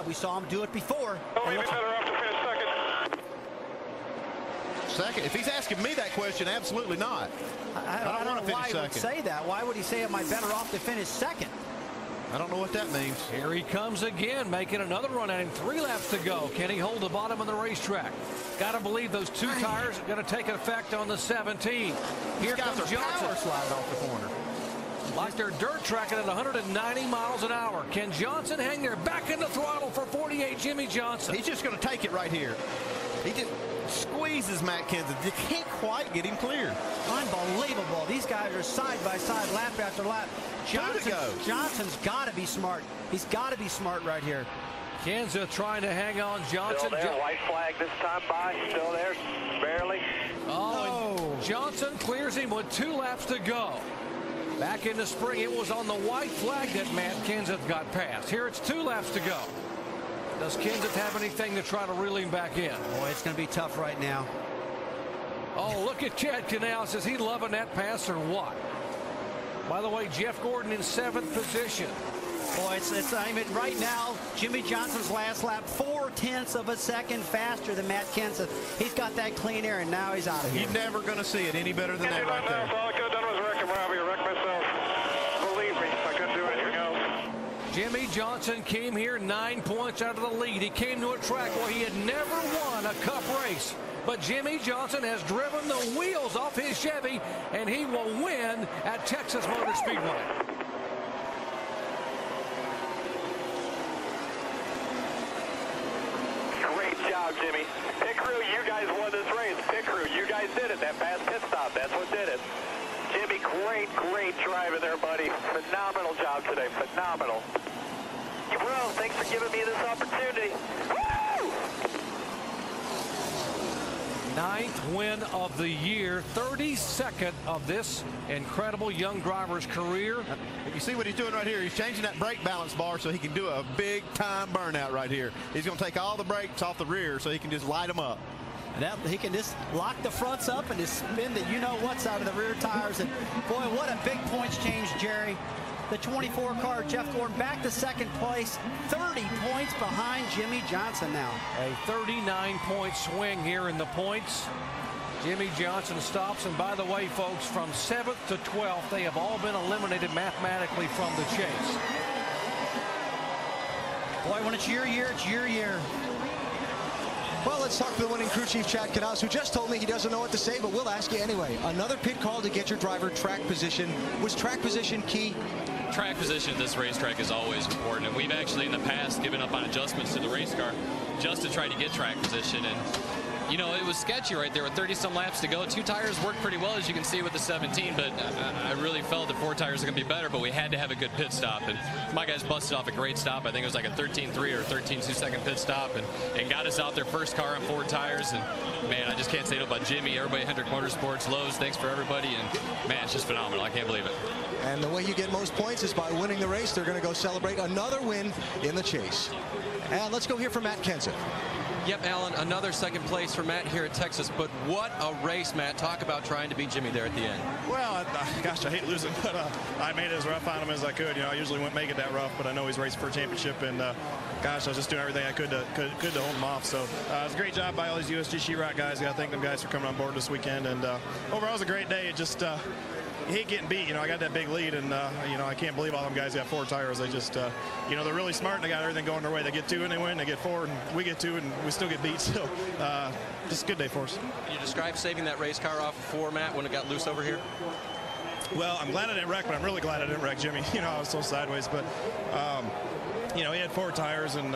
We saw him do it before. Oh, he'd be better off to finish second. Second? If he's asking me that question, absolutely not. I don't know why he would say that. Why would he say, am I better off to finish second? I don't know what that means. Here he comes again, making another run at him. 3 laps to go. Can he hold the bottom of the racetrack? Got to believe those 2 tires are going to take effect on the 17. Here comes Johnson. Power slide off the corner. Like they're dirt tracking at 190 miles an hour. Can Johnson hang there? Back in the throttle for 48, Jimmie Johnson. He's just going to take it right here. He just squeezes Matt Kenseth. You can't quite get him clear. Unbelievable. These guys are side by side, lap after lap. Johnson's got to be smart. He's got to be smart right here. Kenseth trying to hang on. Johnson. Still there. White flag this time by. Still there. Barely. Oh, Johnson clears him with 2 laps to go. Back in the spring, it was on the white flag that Matt Kenseth got past. Here it's 2 laps to go. Does Kenseth have anything to try to reel him back in? Boy, it's going to be tough right now. Oh, look at Chad Canales. Is he loving that pass or what? By the way, Jeff Gordon in 7th position. Boy, I mean, right now, Jimmie Johnson's last lap, 0.4 of a second faster than Matt Kenseth. He's got that clean air, and now he's out of here. You're never going to see it any better than that right there. All I could have done was wreck him, Robbie. Wreck myself. Believe me, I couldn't do anything else. Jimmie Johnson came here 9 points out of the lead. He came to a track where he had never won a Cup race. But Jimmie Johnson has driven the wheels off his Chevy, and he will win at Texas Motor Speedway. Great job, Jimmy. Pit crew, you guys won this race. Pit crew, you guys did it. That fast pit stop, that's what did it. Jimmy, great driving there, buddy. Phenomenal job today. Phenomenal. Well, thanks for giving me this opportunity. Woo! 9th win of the year, 32nd of this incredible young driver's career. You see what he's doing right here? He's changing that brake balance bar so he can do a big time burnout right here. He's going to take all the brakes off the rear so he can just light them up. He can just lock the fronts up and just spin the you-know-what's out of the rear tires. And, boy, what a big points change, Jerry. The 24 car, Jeff Gordon, back to 2nd place, 30 points behind Jimmie Johnson now. A 39-point swing here in the points. Jimmie Johnson stops, and by the way, folks, from 7th to 12th, they have all been eliminated mathematically from the chase. Boy, when it's your year, it's your year. Well, let's talk to the winning crew chief, Chad Canales, who just told me he doesn't know what to say, but we'll ask you anyway. Another pit call to get your driver track position. Was track position key? Track position at this racetrack is always important, and we've actually in the past given up on adjustments to the race car just to try to get track position. And you know, it was sketchy right there with 30-some laps to go. 2 tires worked pretty well, as you can see with the 17, but I really felt that 4 tires are going to be better, but we had to have a good pit stop. And my guys busted off a great stop. I think it was like a 13.3 or 13.2-second pit stop, and got us out there, first car on 4 tires. And man, I just can't say enough about Jimmy, everybody at Hendrick Motorsports, Lowe's, thanks for everybody. And man, it's just phenomenal. I can't believe it. And the way you get most points is by winning the race. They're going to go celebrate another win in the chase. And let's go hear from Matt Kenseth. Yep, Alan, another 2nd place for Matt here at Texas, but what a race, Matt. Talk about trying to beat Jimmy there at the end. Well, gosh, I hate losing, but I made it as rough on him as I could. You know, I usually wouldn't make it that rough, but I know he's racing for a championship, and gosh, I was just doing everything I could to hold him off. So it was a great job by all these USG sheetrock guys. I got to thank them guys for coming on board this weekend, and overall it was a great day. It just you hate getting beat. You know, I got that big lead, and you know, I can't believe all them guys got 4 tires. They just, you know, they're really smart, and they got everything going their way. They get 2 and they win. They get 4, and we get 2, and we still get beat. So, just a good day for us. Can you describe saving that race car off for Matt when it got loose over here? Well, I'm glad I didn't wreck, but I'm really glad I didn't wreck Jimmy. You know, I was so sideways, but you know, he had 4 tires, and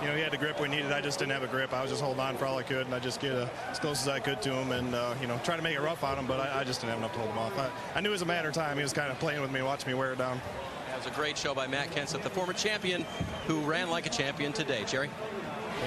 you know, he had the grip we needed. I just didn't have a grip. I was just holding on for all I could, and I just get as close as I could to him, and you know, try to make it rough on him, but I just didn't have enough to hold him off. I knew it was a matter of time. He was kind of playing with me, watching me wear it down. That was a great show by Matt Kenseth, the former champion who ran like a champion today. Jerry?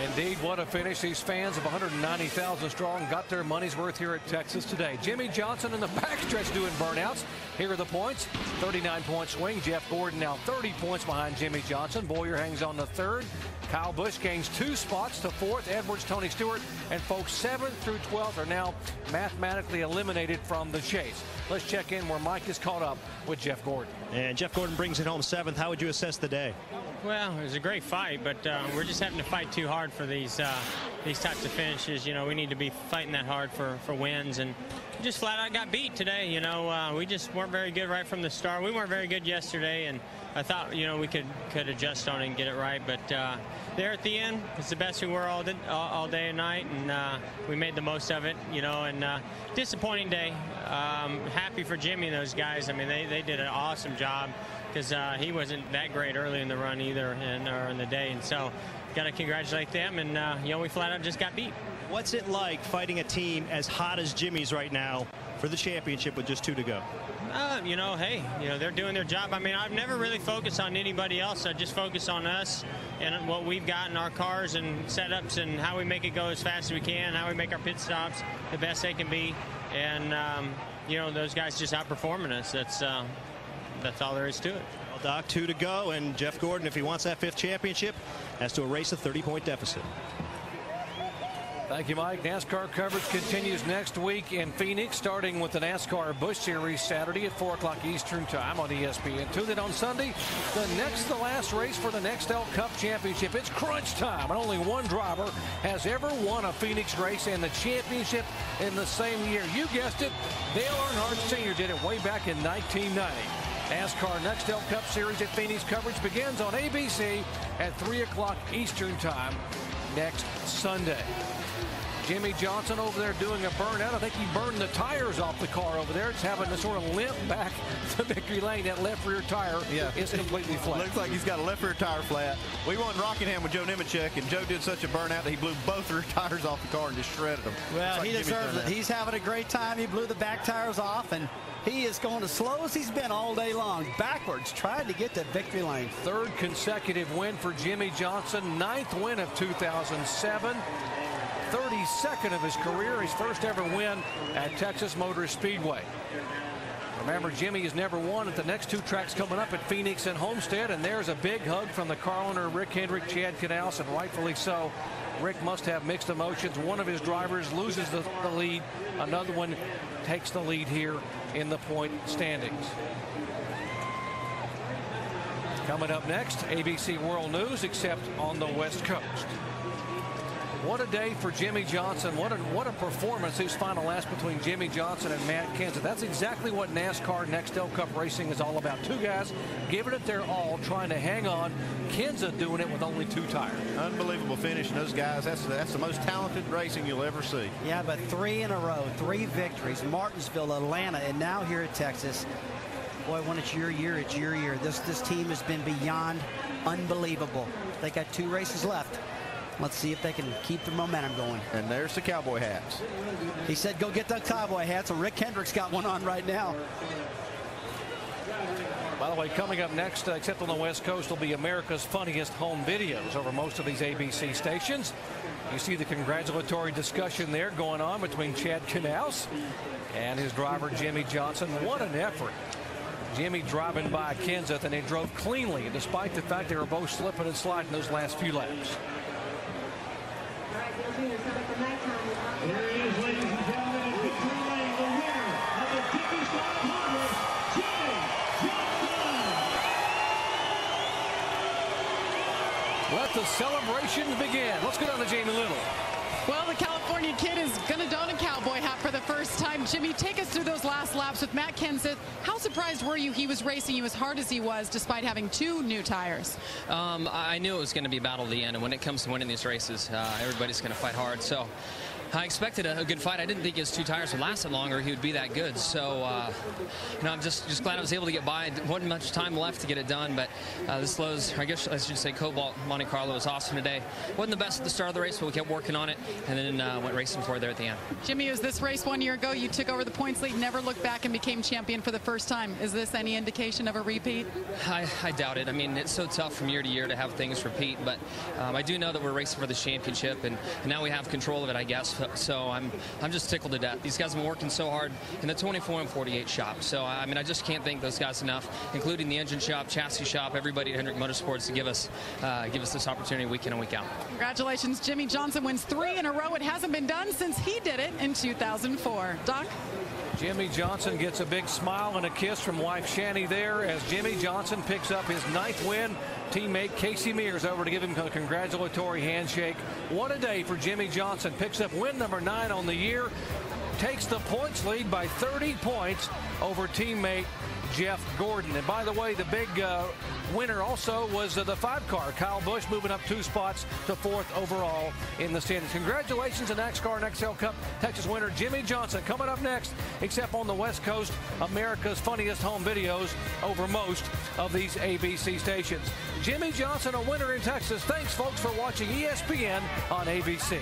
Indeed, what a finish. These fans of 190,000 strong got their money's worth here at Texas today. Jimmie Johnson in the backstretch doing burnouts. Here are the points. 39-point swing. Jeff Gordon now 30 points behind Jimmie Johnson. Boyer hangs on the 3rd. Kyle Busch gains 2 spots to 4th. Edwards, Tony Stewart, and folks 7th through 12th are now mathematically eliminated from the chase. Let's check in where Mike is caught up with Jeff Gordon. And Jeff Gordon brings it home 7th. How would you assess the day? Well, it was a great fight, but we're just having to fight too hard for these types of finishes. You know, we need to be fighting that hard for wins, and just flat out got beat today. You know, we just weren't very good right from the start. We weren't very good yesterday, and I thought, you know, we could adjust on it and get it right, but there at the end, it's the best we were all day and night, and we made the most of it, you know, and disappointing day. Happy for Jimmy and those guys. I mean, they did an awesome job, because he wasn't that great early in the run either, or in the day, and so got to congratulate them, and you know, we flat out just got beat. What's it like fighting a team as hot as Jimmy's right now for the championship with just 2 to go? You know, hey, you know, they're doing their job. I mean, I've never really focused on anybody else. I just focus on us and what we've got in our cars and setups and how we make it go as fast as we can, how we make our pit stops the best they can be. And, you know, those guys just outperforming us. That's all there is to it. Well, Doc, 2 to go, and Jeff Gordon, if he wants that 5th championship, has to erase a 30-point deficit. Thank you, Mike. NASCAR coverage continues next week in Phoenix, starting with the NASCAR Busch Series Saturday at 4 o'clock Eastern Time on ESPN2. Then on Sunday, the last race for the Nextel Cup Championship. It's crunch time, and only one driver has ever won a Phoenix race and the championship in the same year. You guessed it, Dale Earnhardt Sr. did it way back in 1990. NASCAR Nextel Cup Series at Phoenix coverage begins on ABC at 3 o'clock Eastern Time next Sunday. Jimmy Johnson over there doing a burnout. I think he burned the tires off the car over there. It's having to sort of limp back to victory lane. That left rear tire is completely flat. Looks like he's got a left rear tire flat. We won Rockingham with Joe Nemechek, and Joe did such a burnout that he blew both rear tires off the car and just shredded them. Well, he deserves it. He's having a great time. He blew the back tires off, and he is going as slow as he's been all day long, backwards, trying to get to victory lane. 3rd consecutive win for Jimmy Johnson, 9th win of 2007. 32nd of his career, his first ever win at Texas Motor Speedway. Remember, Jimmy has never won at the next 2 tracks coming up at Phoenix and Homestead, and there's a big hug from the car owner Rick Hendrick, Chad Knaus, and rightfully so. Rick must have mixed emotions. One of his drivers loses the lead. Another one takes the lead here in the point standings. Coming up next, ABC World News, except on the West Coast. What a day for Jimmy Johnson. What a performance, his final last between Jimmy Johnson and Matt Kenseth. That's exactly what NASCAR Nextel Cup racing is all about. 2 guys giving it their all, trying to hang on. Kenseth doing it with only 2 tires. Unbelievable finish, and those guys, that's the most talented racing you'll ever see. Yeah, but 3 in a row, 3 victories. Martinsville, Atlanta, and now here at Texas. Boy, when it's your year, it's your year. This team has been beyond unbelievable. They got 2 races left. Let's see if they can keep the momentum going. And there's the cowboy hats. He said go get the cowboy hats, so Rick Hendrick's got one on right now. By the way, coming up next, except on the West Coast, will be America's Funniest Home Videos over most of these ABC stations. You see the congratulatory discussion there going on between Chad Knaus and his driver Jimmy Johnson. What an effort. Jimmy driving by Kenseth, and they drove cleanly, despite the fact they were both slipping and sliding those last few laps. Here he is, ladies and gentlemen, in victory lane, the winner of the Dickies 500, Jimmy Johnson. Let the celebrations begin. Let's go down to Jamie Little. Well, the California kid is going to don a cowboy hat for the first time. Jimmy, take us through those last laps with Matt Kenseth. How surprised were you he was racing you as hard as he was despite having 2 new tires? I knew it was going to be a battle at the end, and when it comes to winning these races, everybody's going to fight hard. So I expected a good fight. I didn't think his 2 tires would last longer. He would be that good. So, you know, I'm just glad I was able to get by. There wasn't much time left to get it done, but this Lowe's, I guess I should say Cobalt Monte Carlo was awesome today. Wasn't the best at the start of the race, but we kept working on it, and then went racing for it there at the end. Jimmy, it was this race 1 year ago. You took over the points lead, never looked back, and became champion for the first time. Is this any indication of a repeat? I doubt it. I mean, it's so tough from year to year to have things repeat, but I do know that we're racing for the championship, and now we have control of it, I guess. So I'm just tickled to death. These guys have been working so hard in the 24 and 48 shop. So, I mean, I just can't thank those guys enough, including the engine shop, chassis shop, everybody at Hendrick Motorsports to give us this opportunity week in and week out. Congratulations. Jimmy Johnson wins 3 in a row. It hasn't been done since he did it in 2004. Doc? Jimmy Johnson gets a big smile and a kiss from wife Shani there as Jimmy Johnson picks up his 9th win. Teammate Casey Mears over to give him a congratulatory handshake. What a day for Jimmy Johnson. Picks up win number 9 on the year. Takes the points lead by 30 points over teammate Jeff Gordon. And by the way, the big winner also was the 5 car. Kyle Busch moving up 2 spots to 4th overall in the standings. Congratulations to NASCAR Nextel Cup Texas winner Jimmy Johnson. Coming up next, except on the West Coast, America's funniest home videos over most of these ABC stations. Jimmy Johnson, a winner in Texas. Thanks, folks, for watching ESPN on ABC.